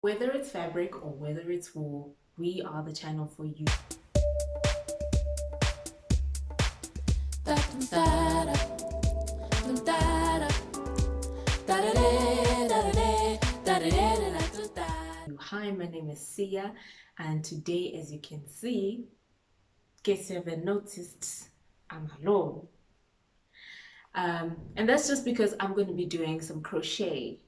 Whether it's fabric or whether it's wool, we are the channel for you. Hi, my name is Sia, and today, as you can see, in case you haven't noticed, I'm alone. And that's just because I'm going to be doing some crochet.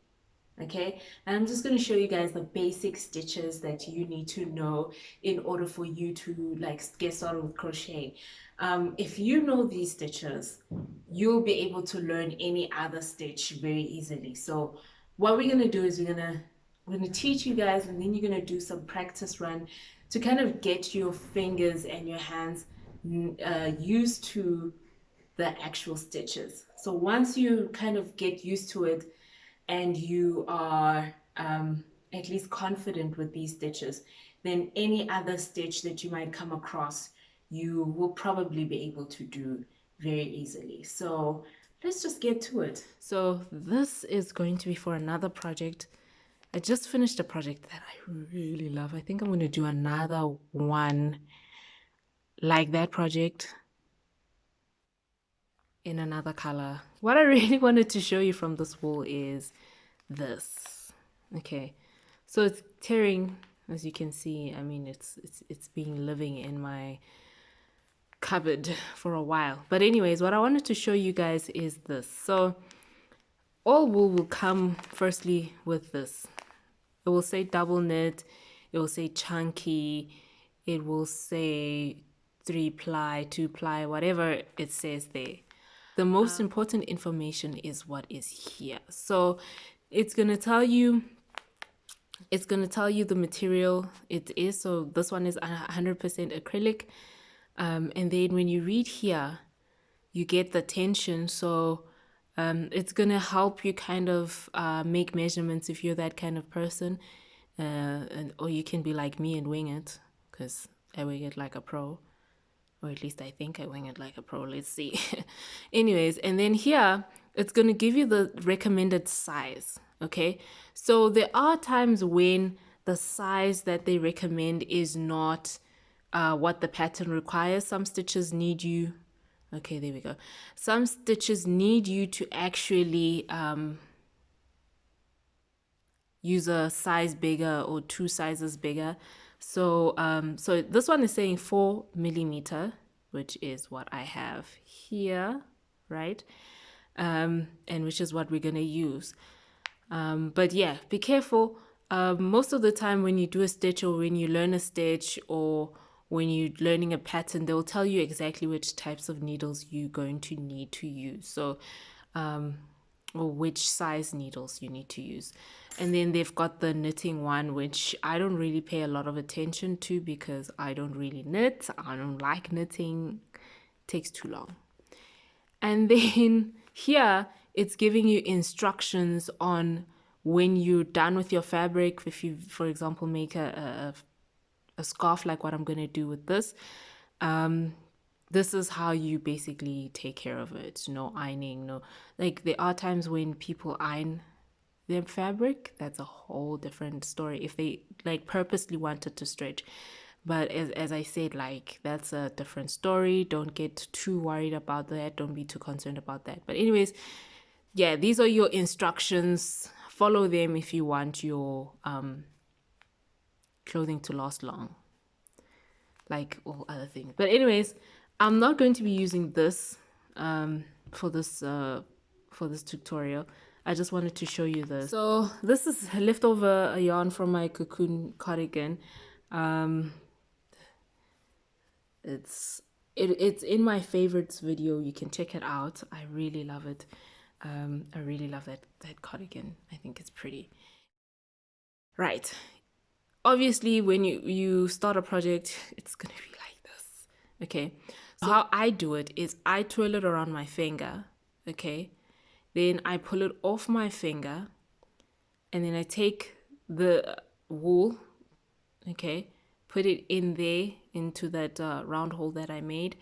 Okay, and I'm just going to show you guys the basic stitches that you need to know in order for you to get started with crochet. If you know these stitches, you'll be able to learn any other stitch very easily. So what we're going to do is we're going to teach you guys, and then you're going to do some practice run to kind of get your fingers and your hands used to the actual stitches. So once you kind of get used to it, and you are at least confident with these stitches, then any other stitch that you might come across, you will probably be able to do very easily. So let's just get to it. So this is going to be for another project. I just finished a project that I really love. I think I'm going to do another one like that project in another color. What I really wanted to show you from this wool is this. Okay, so it's tearing, as you can see. I mean, it's been living in my cupboard for a while. But anyways, what I wanted to show you guys is this. So all wool will come firstly with this. It will say double knit, it will say chunky, it will say 3-ply, 2-ply, whatever it says there. The most important information is what is here. So it's going to tell you the material it is. So this one is 100% acrylic. And then when you read here, you get the tension. So it's going to help you kind of make measurements if you're that kind of person. Or you can be like me and wing it, because I wing it like a pro. Or at least I think I wing it like a pro. Let's see. Anyways, and then here, it's going to give you the recommended size. Okay, so there are times when the size that they recommend is not what the pattern requires. Some stitches need you. Okay, there we go. Some stitches need you to actually use a size bigger or 2 sizes bigger. So so this one is saying 4mm, which is what I have here, right? And which is what we're gonna use. But yeah, be careful. Most of the time when you do a stitch, or when you learn a stitch, or when you're learning a pattern, they'll tell you exactly which types of needles you're going to need to use. So or which size needles you need to use. And then they've got the knitting one, which I don't really pay a lot of attention to because I don't really knit. I don't like knitting. It takes too long. And then here it's giving you instructions on when you're done with your fabric. If you, for example, make a scarf like what I'm going to do with this, this is how you basically take care of it. No ironing, no, like there are times when people iron their fabric. That's a whole different story if they like purposely wanted to stretch. But as I said, like that's a different story. Don't get too worried about that. Don't be too concerned about that. But anyways, yeah, these are your instructions. Follow them if you want your clothing to last long, like all other things. But anyways, I'm not going to be using this for this tutorial. I just wanted to show you this. So this is leftover yarn from my cocoon cardigan. It's in my favorites video. You can check it out. I really love it. I really love that cardigan. I think it's pretty. Right. Obviously, when you start a project, it's gonna be like this. Okay. So how I do it is I twirl it around my finger. Okay. Then I pull it off my finger, and then I take the wool. Okay. Put it in there into that round hole that I made,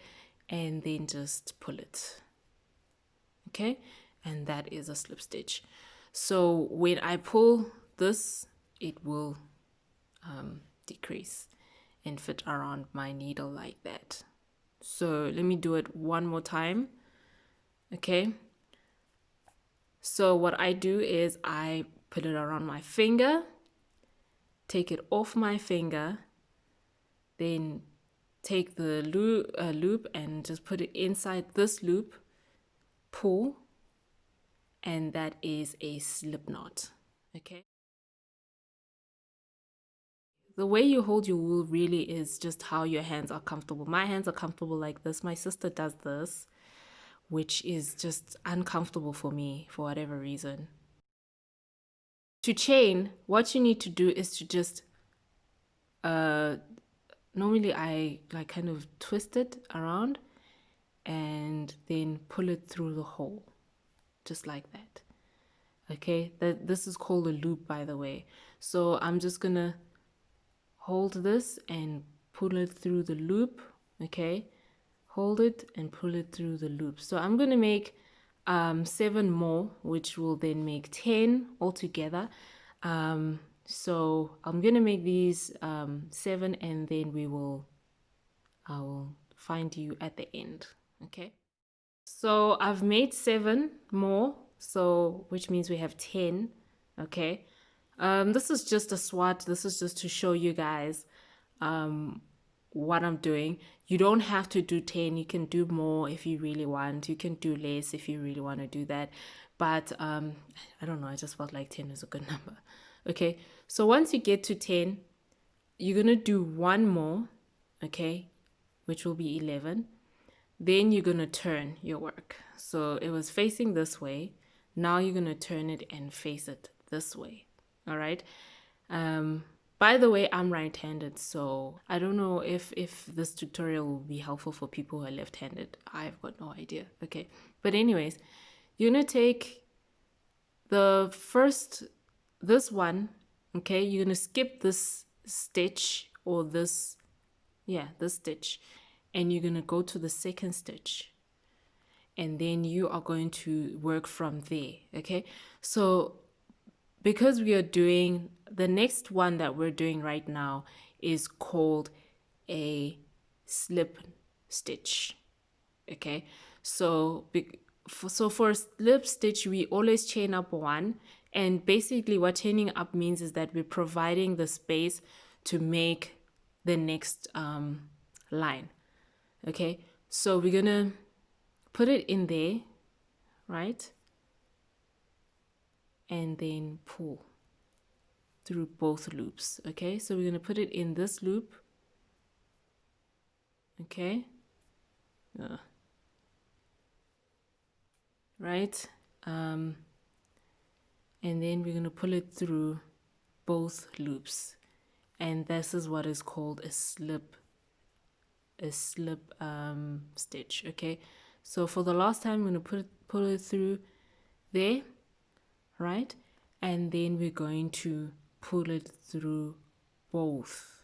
and then just pull it. Okay. And that is a slip stitch. So when I pull this it will decrease and fit around my needle like that. So let me do it one more time. Okay, so what I do is I put it around my finger, take it off my finger, then take the loop and just put it inside this loop, pull, and that is a slip knot. Okay, the way you hold your wool really is just how your hands are comfortable. My hands are comfortable like this. My sister does this, which is just uncomfortable for me for whatever reason. To chain, what you need to do is to just normally I like kind of twist it around and then pull it through the hole, just like that. Okay, this is called a loop, by the way. So I'm just gonna hold this and pull it through the loop. Okay, hold it and pull it through the loop. So I'm gonna make 7 more, which will then make 10 altogether. So I'm gonna make these 7, and then I will find you at the end. Okay, so I've made 7 more, so which means we have 10. Okay, this is just a swatch. This is just to show you guys what I'm doing. You don't have to do 10. You can do more if you really want. You can do less if you really want to do that. But I don't know, I just felt like 10 is a good number. Okay, so once you get to 10, you're gonna do 1 more, okay, which will be 11. Then you're gonna turn your work. So it was facing this way. Now you're gonna turn it and face it this way. All right. By the way, I'm right-handed, so I don't know if this tutorial will be helpful for people who are left-handed. I've got no idea. Okay, but anyways, you're gonna take this one. Okay, you're gonna skip this stitch or this stitch, and you're gonna go to the second stitch, and then you are going to work from there. Okay, so because we are doing the next one that we're doing right now is called a slip stitch. Okay, so for a slip stitch we always chain up 1, and basically what chaining up means is that we're providing the space to make the next line. Okay, so we're gonna put it in there, right, and then pull through both loops. Okay, so we're going to put it in this loop. Okay, right, and then we're going to pull it through both loops, and this is what is called a slip stitch. Okay, so for the last time I'm going to pull it through there, right, and then we're going to pull it through both.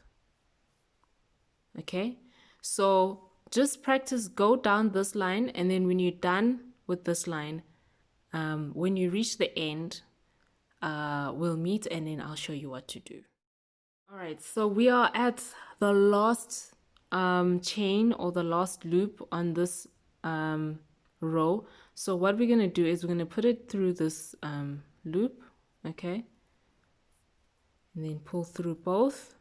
Okay, so just practice, go down this line, and then when you're done with this line, when you reach the end, we'll meet and then I'll show you what to do. All right, so we are at the last chain or the last loop on this row. So what we're going to do is we're going to put it through this loop, okay, and then pull through both,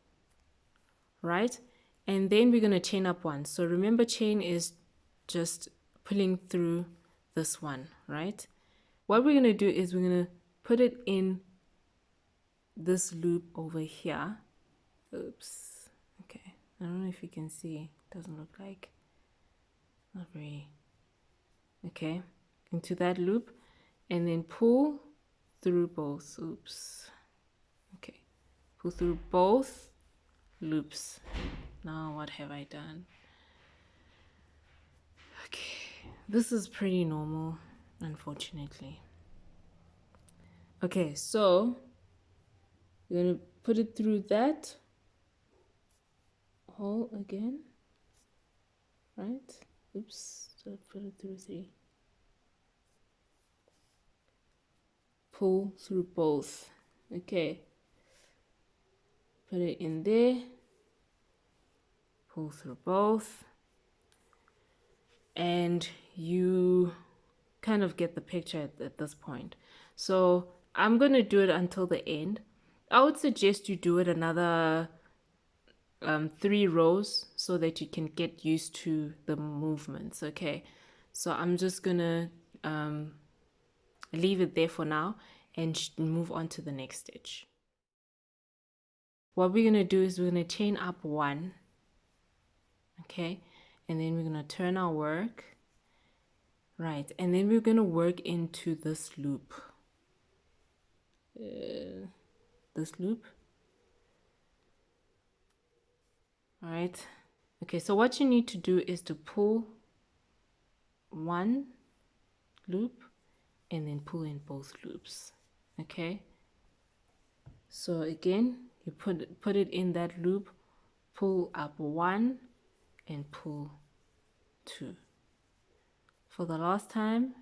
right, and then we're going to chain up 1. So remember, chain is just pulling through this one, right? What we're going to do is we're going to put it in this loop over here. Oops. Okay, I don't know if you can see. It doesn't look like, not very. Okay, into that loop, and then pull through both. Oops. Okay, pull through both loops. Now what have I done? Okay, this is pretty normal, unfortunately. Okay, so we're gonna put it through that hole again, right? Oops, so put it through 3. Pull through both. Okay, put it in there, pull through both, and you kind of get the picture at this point. So I'm going to do it until the end. I would suggest you do it another 3 rows so that you can get used to the movements. Okay, so I'm just gonna leave it there for now and move on to the next stitch. What we're gonna do is we're gonna chain up 1, okay, and then we're gonna turn our work right, and then we're gonna work into this loop, all right. Okay, so what you need to do is to pull 1 loop and then pull in both loops. Okay, so again, you put it in that loop, pull up 1 and pull 2. For the last time,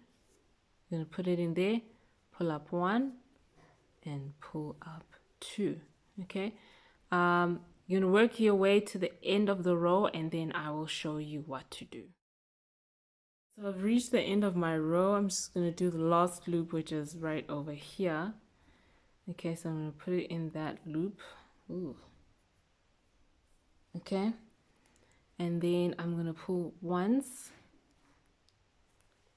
you're going to put it in there, pull up 1 and pull up 2. Okay, you're going to work your way to the end of the row and then I will show you what to do. So I've reached the end of my row. I'm just going to do the last loop, which is right over here. Okay, so I'm going to put it in that loop. Ooh. Okay, and then I'm going to pull once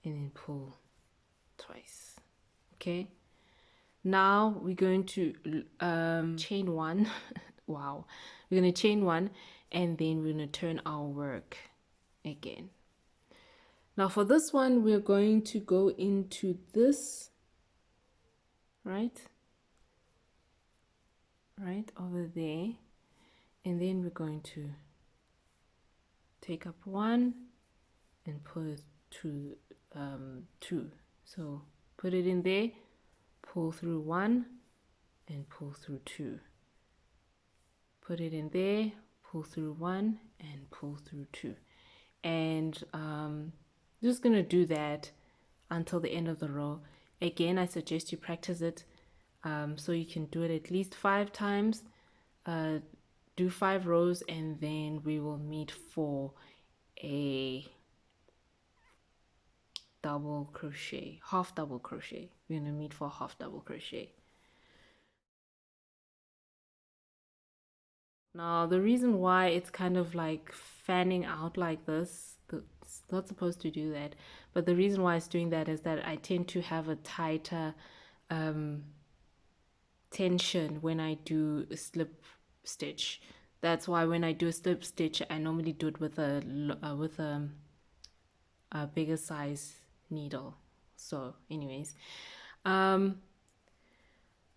and then pull twice. Okay, now we're going to chain 1. Wow, we're going to chain 1 and then we're going to turn our work again. Now for this one, we're going to go into this, right over there, and then we're going to take up 1 and put it to 2. So put it in there, pull through 1 and pull through 2. Put it in there, pull through 1 and pull through 2. And just gonna do that until the end of the row. Again, I suggest you practice it so you can do it at least 5 times. Do 5 rows and then we will meet for a double crochet, half double crochet. We're gonna meet for half double crochet. Now the reason why it's kind of like fanning out like this, it's not supposed to do that, but the reason why it's doing that is that I tend to have a tighter tension when I do a slip stitch. That's why when I do a slip stitch, I normally do it with a bigger size needle. So anyways,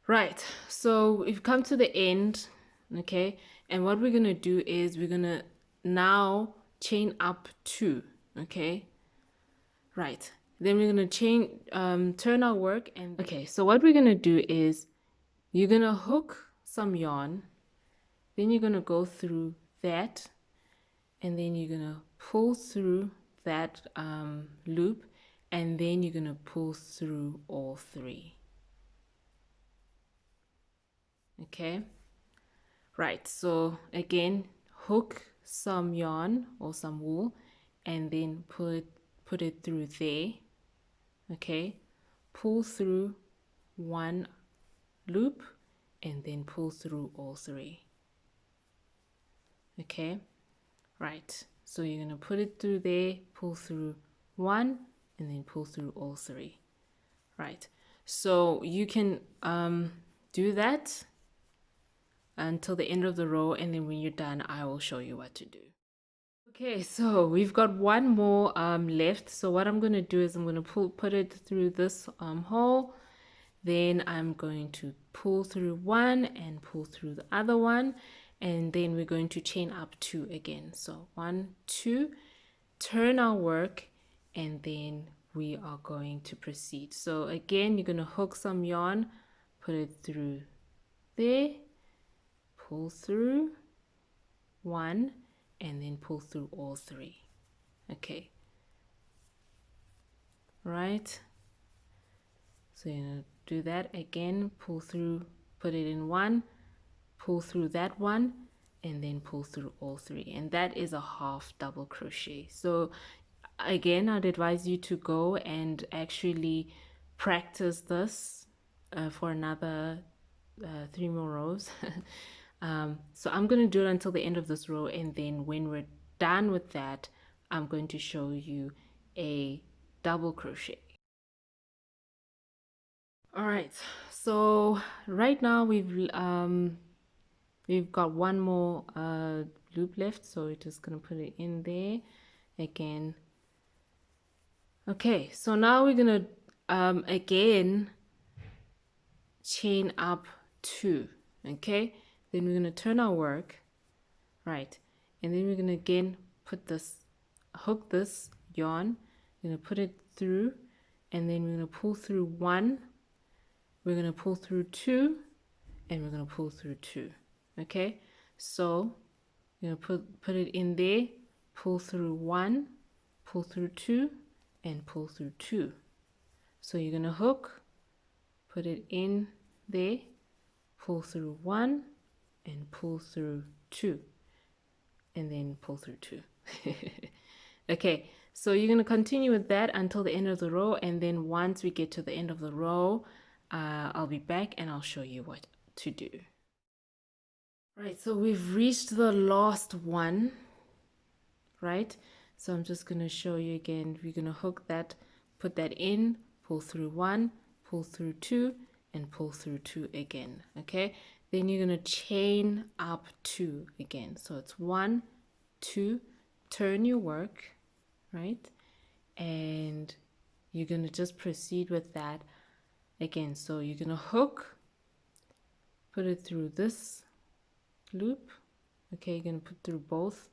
right, so we've come to the end. Okay, and what we're gonna do is we're gonna now chain up 2. Okay, right, then we're gonna chain turn our work. And okay, so what we're gonna do is you're gonna hook some yarn, then you're gonna go through that, and then you're gonna pull through that loop, and then you're gonna pull through all 3. Okay, right, so again, hook some yarn or some wool and then put it through there. Okay, pull through 1 loop and then pull through all 3. Okay, right, so you're going to put it through there, pull through 1 and then pull through all 3. Right, so you can do that until the end of the row, and then when you're done I will show you what to do. Okay, so we've got 1 more left. So what I'm going to do is I'm going to put it through this hole, then I'm going to pull through 1 and pull through the other one, and then we're going to chain up 2 again. So 1, 2, turn our work, and then we are going to proceed. So again, you're going to hook some yarn, put it through there, pull through 1 and then pull through all 3. Okay, right, so you're gonna do that again, pull through, put it in 1, pull through that one, and then pull through all three, and that is a half double crochet. So again, I'd advise you to go and actually practice this for another 3 more rows. So I'm going to do it until the end of this row, and then when we're done with that, I'm going to show you a double crochet. All right, so right now we've got one more loop left, so we're just gonna put it in there again. Okay, so now we're gonna again chain up 2. Okay, then we're gonna turn our work right, and then we're gonna again put this, hook this yarn, we're gonna put it through, and then we're gonna pull through 1, we're gonna pull through 2, and we're gonna pull through 2. Okay, so you're gonna put it in there, pull through 1, pull through 2, and pull through 2. So you're gonna hook, put it in there, pull through 1, and pull through 2, and then pull through 2. Okay, so you're gonna continue with that until the end of the row, and then once we get to the end of the row, I'll be back and I'll show you what to do. Right, so we've reached the last one, right? So I'm just going to show you again. We're going to hook that, put that in, pull through 1, pull through 2, and pull through 2 again, okay? Then you're going to chain up 2 again. So it's 1, 2, turn your work, right? And you're going to just proceed with that again. So you're going to hook, put it through this loop, okay? You're going to put through both,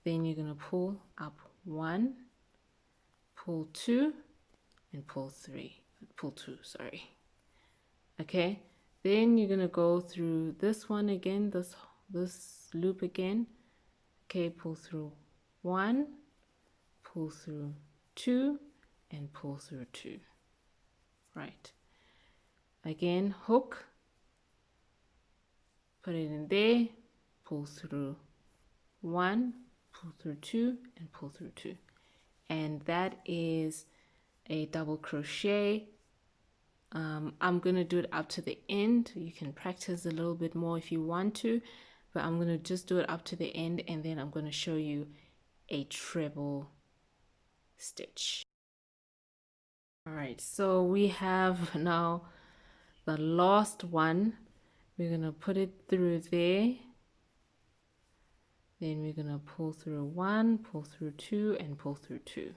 then you're going to pull up 1, pull 2, and pull 2, sorry. Okay, then you're going to go through this one again, this loop again, okay? Pull through 1, pull through 2, and pull through 2, right? Again, hook, put it in there, pull through 1, pull through 2, and pull through 2, and that is a double crochet. I'm gonna do it up to the end. You can practice a little bit more if you want to, but I'm gonna just do it up to the end, and then I'm gonna show you a treble stitch. All right, so we have now the last one. We're gonna put it through there, then we're gonna pull through 1, pull through 2, and pull through 2.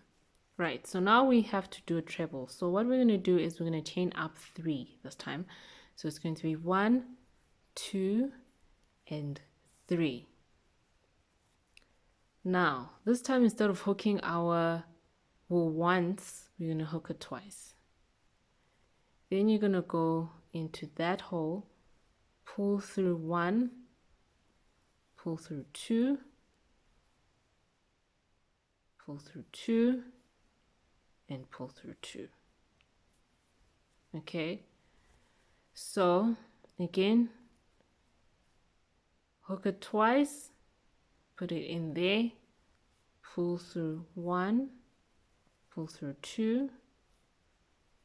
Right, so now we have to do a treble. So what we're going to do is we're going to chain up 3 this time. So it's going to be 1, 2, and 3. Now, this time instead of hooking our wool once, we're going to hook it twice. Then you're going to go into that hole, pull through 1, pull through 2, pull through 2, and pull through 2. Okay, so again, hook it twice, put it in there, pull through 1, pull through 2,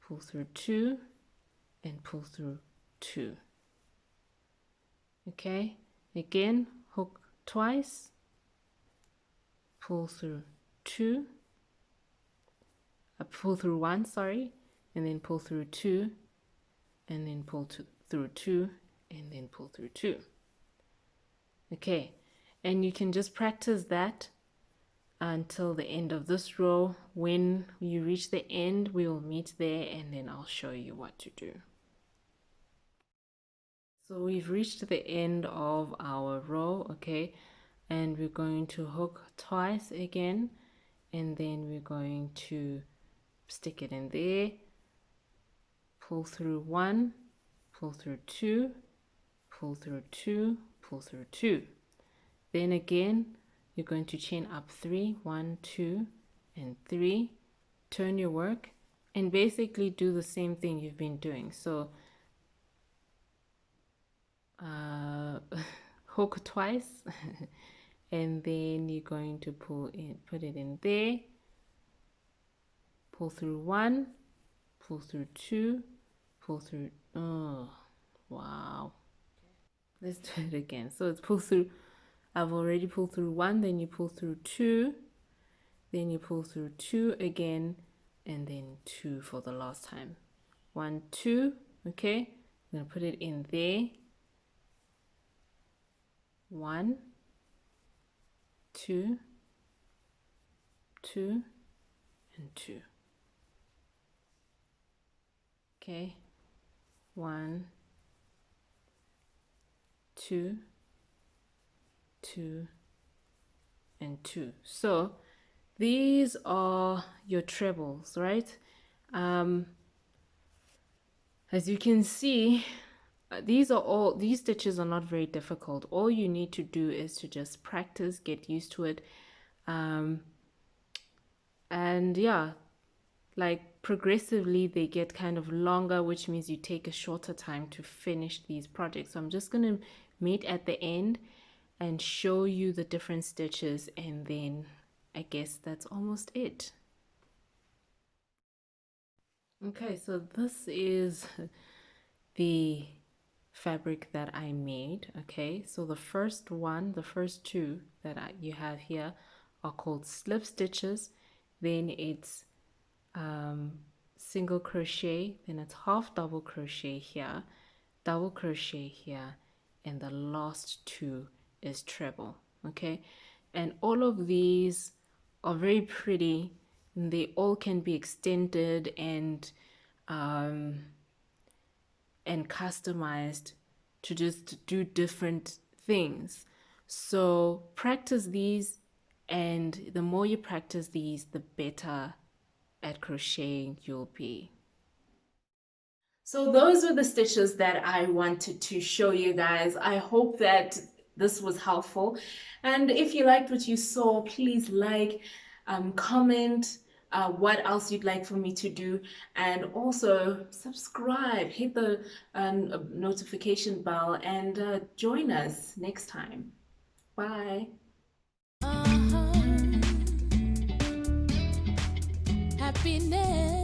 pull through 2, and pull through 2. Okay, again, hook twice, pull through 2, pull through 1, sorry, and then pull through 2, and then pull through 2, and then pull through 2. Okay, and you can just practice that until the end of this row. When you reach the end, we will meet there, and then I'll show you what to do. So we've reached the end of our row, okay, and we're going to hook twice again, and then we're going to stick it in there, pull through 1, pull through 2, pull through 2, pull through 2. Then again, you're going to chain up 3, 1, 2, and 3, turn your work, and basically do the same thing you've been doing. So hook twice and then you're going to put it in there, pull through one, pull through two, pull through, oh wow, let's do it again. So it's pull through, I've already pulled through one, then you pull through two, then you pull through two again, and then two for the last time. One, two, okay, I'm gonna put it in there. One, two, two, and two. Okay, one, two, two, and two. So these are your trebles, right? As you can see, these stitches are not very difficult. All you need to do is to just practice, get used to it, and yeah, like progressively they get kind of longer, which means you take a shorter time to finish these projects. So I'm just going to meet at the end and show you the different stitches, and then I guess that's almost it. Okay, so this is the fabric that I made. Okay, so the first two that you have here are called slip stitches. Then it's single crochet, then it's half double crochet here, double crochet here, and the last two is treble. Okay, and all of these are very pretty. They all can be extended and customized to just do different things. So practice these, and the more you practice these, the better at crocheting you'll be. So those were the stitches that I wanted to show you guys. I hope that this was helpful. And if you liked what you saw, please like, comment what else you'd like for me to do, and also subscribe, hit the notification bell, and join us next time. Bye. Happiness.